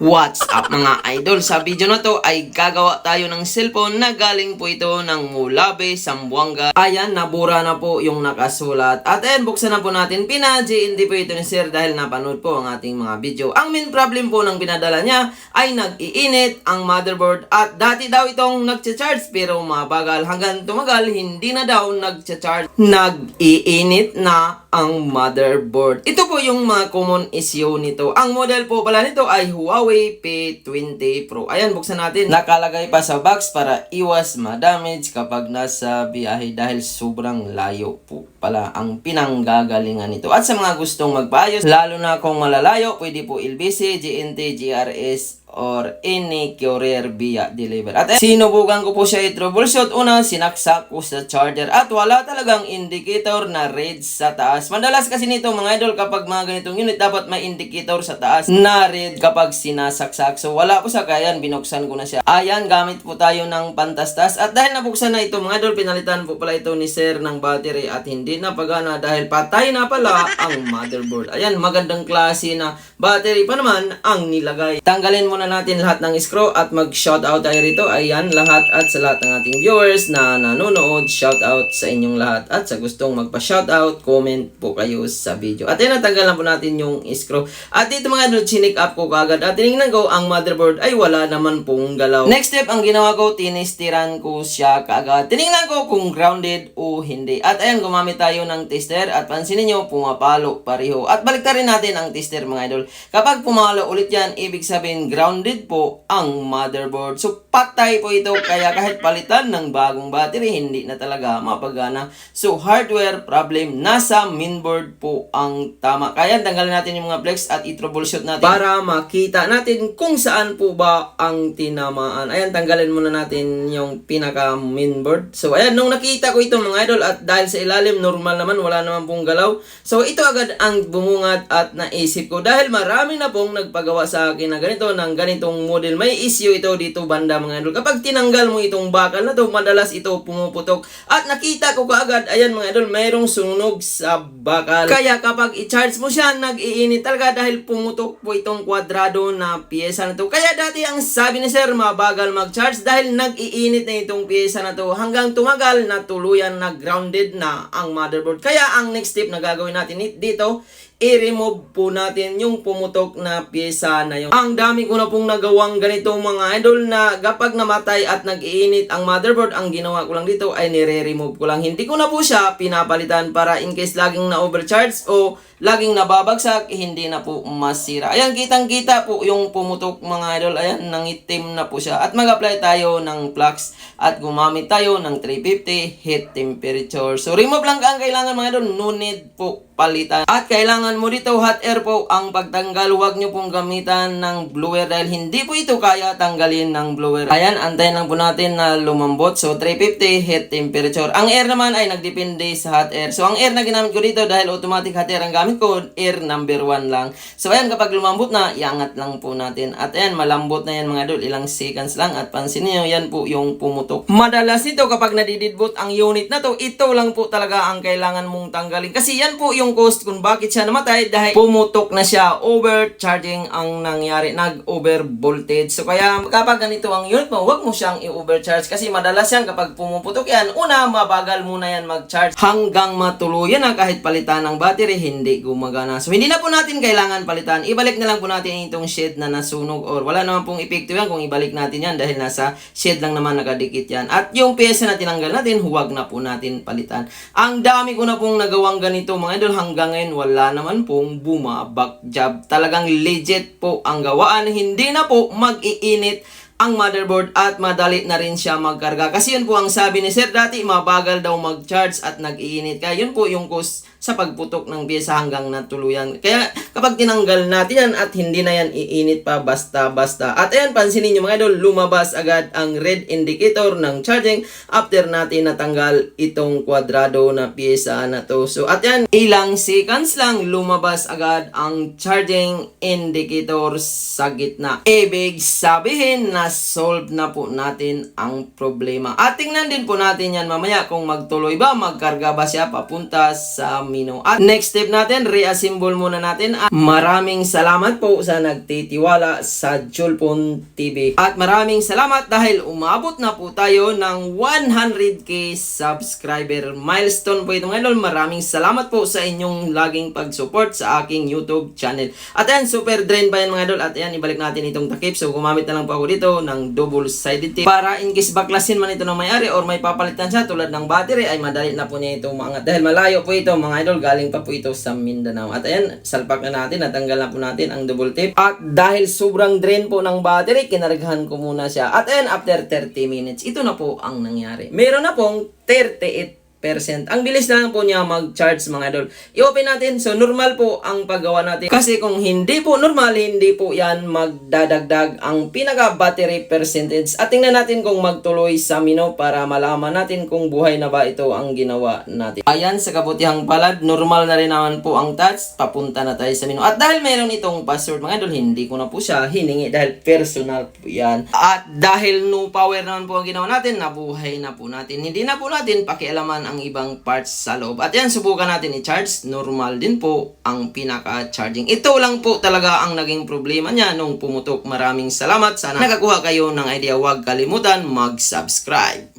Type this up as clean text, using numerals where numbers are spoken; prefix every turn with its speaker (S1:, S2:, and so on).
S1: What's up mga idol? Sa video na to ay gagawa tayo ng cellphone na galing po ito ng Mulabe, Zamboanga. Ayan, nabura na po yung nakasulat. At ayan, buksan na po natin. Pina-GND po ito ni Sir dahil napanood po ang ating mga video. Ang main problem po ng pinadala niya ay nag-iinit ang motherboard. At dati daw itong nag-charge pero mabagal. Hanggang tumagal, hindi na daw nag-charge. Nag-iinit na ang motherboard. Ito po yung mga common issue nito. Ang model po pala nito ay Huawei P20 Pro. Ayan, buksan natin. Nakalagay pa sa box para iwas ma-damage kapag nasa biyahe dahil sobrang layo po pala ang pinanggagalingan nito. At sa mga gustong magpaayos, lalo na kung malalayo, pwede po LBC, GNT, GRS, or any courier via deliver. At sinubukan ko po siya i-troubleshoot. Una, sinaksak ko sa charger at wala talagang indicator na red sa taas. Madalas kasi nito mga idol, kapag mga ganitong unit, dapat may indicator sa taas na red kapag sinasaksak. So wala po sa kaya, binuksan ko na siya. Ayan, gamit po tayo ng pantastas. At dahil nabuksan na ito mga idol, pinalitan po pala ito ni Sir ng battery at hindi na pagana dahil patay na pala ang motherboard. Ayan, magandang klase na battery pa naman ang nilagay. Tanggalin muna natin lahat ng screw at mag-shoutout tayo rito. Ayan, lahat at sa lahat ng ating viewers na nanonood, shoutout sa inyong lahat. At sa gustong magpa-shoutout, comment po kayo sa video. At ayan, natanggal na po natin yung screw. At dito mga idol, chinik up ko kagad. At tinignan ko, ang motherboard ay wala naman pong galaw. Next step, ang ginawa ko, tinistiran ko siya kagad. Tinignan ko kung grounded o hindi. At ayan, gumamit tayo ng tester. At pansinin nyo, pumapalo pareho. At baliktarin natin ang tester mga idol. Kapag pumalo ulit yan, ibig sabihin grounded po ang motherboard. So patay po ito, kaya kahit palitan ng bagong battery, hindi na talaga mapagana. So hardware problem, nasa mainboard po ang tama. Kaya tanggalin natin yung mga flex at i-troubleshoot natin para makita natin kung saan po ba ang tinamaan. Ayan, tanggalin muna natin yung pinaka mainboard. So ayan, nung nakita ko ito mga idol, at dahil sa ilalim normal naman, wala naman pong galaw. So ito agad ang bumungad at naisip ko, dahil marami na pong nagpagawa sa akin na ganito, ng ganitong model. May issue ito dito banda mga idol. Kapag tinanggal mo itong bakal na to, madalas ito pumuputok. At nakita ko kaagad, ayan mga idol, mayroong sunog sa bakal. Kaya kapag i-charge mo siya, nag-iinit talaga dahil pumutok po itong kwadrado na piyesa na to. Kaya dati ang sabi ni Sir, mabagal mag-charge dahil nag-iinit na itong piyesa na to. Hanggang tumagal na tuluyan na grounded na ang motherboard. Kaya ang next step na gagawin natin dito, i-remove po natin yung pumutok na pyesa na yun. Ang dami ko na pong nagawang ganito mga idol, na kapag namatay at nag-iinit ang motherboard, ang ginawa ko lang dito ay nire-remove ko lang. Hindi ko na po siya pinapalitan para in case laging na-overcharge o laging nababagsak, hindi na po masira. Ayan, kitang-kita po yung pumutok mga idol. Ayan, nangitim na po siya. At mag-apply tayo ng flux at gumamit tayo ng 350 heat temperature. So remove lang ang kailangan mga idol, no need po palitan. At kailangan mo dito hot air po ang pagtanggal. Huwag nyo pong gamitan ng blower dahil hindi po ito kaya tanggalin ng blower. Ayan, antayin lang po natin na lumambot. So 350 heat temperature. Ang air naman ay nagdepende sa hot air. So ang air na ginamit ko dito, dahil automatic hot air ang gamit ko, air number 1 lang. So ayan, kapag lumambot na, iangat lang po natin. At ayan, malambot na yan mga idol. Ilang seconds lang. At pansin niyo, yan po yung pumutok. Madalas nito kapag nadididbot ang unit na to, ito lang po talaga ang kailangan mong tanggalin. Kasi yan po yung cause kung bakit siya namatay, dahil pumutok na siya. Overcharging ang nangyari, nag-over voltage. So kaya kapag ganito ang unit mo, huwag mo siyang i-overcharge kasi madalas yan kapag pumuputok yan, una, mabagal muna yan mag-charge hanggang matuluyan na kahit palitan ng battery, hindi gumagana. So hindi na po natin kailangan palitan. Ibalik na lang po natin itong shade na nasunog, or wala naman pong epekto yan kung ibalik natin yan dahil nasa shade lang naman nakadikit yan. At yung pyesa na tinanggal natin, huwag na po natin palitan. Ang dami ko na pong nagawang ganito mga idol, hanggang ngayon wala naman pong bumabak job. Talagang legit po ang gawaan. Hindi na po mag-iinit ang motherboard at madali na rin siya magkarga. Kasi yun po ang sabi ni Sir dati, mabagal daw mag-charge at nag-iinit. Kaya yun po yung cause sa pagputok ng pyesa hanggang natuluyan. Kaya kapag tinanggal natin yan at hindi na yan iinit pa basta-basta. At ayan, pansinin nyo mga idol, lumabas agad ang red indicator ng charging after natin natanggal itong kwadrado na pyesa na to. So at yan, ilang seconds lang lumabas agad ang charging indicator sa gitna. Ibig sabihin na solve na po natin ang problema. At tingnan din po natin yan mamaya kung magtuloy ba, magkarga ba siya papunta sa Mino. At next step natin, reassemble muna natin. At maraming salamat po sa nagtitiwala sa Julpon TV. At maraming salamat dahil umabot na po tayo ng 100k subscriber. Milestone po ito mga idol. Maraming salamat po sa inyong laging pag-support sa aking YouTube channel. At ayan, super drain pa yan mga idol. At ayan, ibalik natin itong takip. So gumamit na lang po ako dito ng double-sided tape para in case baklasin man ito ng may-ari or may papalitan siya tulad ng battery ay madali na po niya ito umangat. Dahil malayo po ito mga idol, galing pa po ito sa Mindanao. At ayan, salpak na natin, natanggal na po natin ang double tape. At dahil sobrang drain po ng battery, kinargahan ko muna siya. At ayan, after 30 minutes, ito na po ang nangyari. Meron na pong 38%. Ang bilis na lang po niya mag-charge mga idol. I-open natin. So, normal po ang paggawa natin. Kasi kung hindi po normal, hindi po yan magdadagdag ang pinaka-battery percentage. At tingnan natin kung magtuloy sa Mino para malaman natin kung buhay na ba ito ang ginawa natin. Ayan, sa kabutihang palad, normal na rin naman po ang touch. Papunta na tayo sa Mino. At dahil meron itong password mga idol, hindi ko na po siya hiningi dahil personal po yan. At dahil no power naman po ang ginawa natin, nabuhay na po natin. Hindi na po natin pakialaman ang ibang parts sa loob. At yan, subukan natin i-charge. Normal din po ang pinaka-charging. Ito lang po talaga ang naging problema niya nung pumutok. Maraming salamat. Sana nakakuha kayo ng idea. Huwag kalimutan mag-subscribe.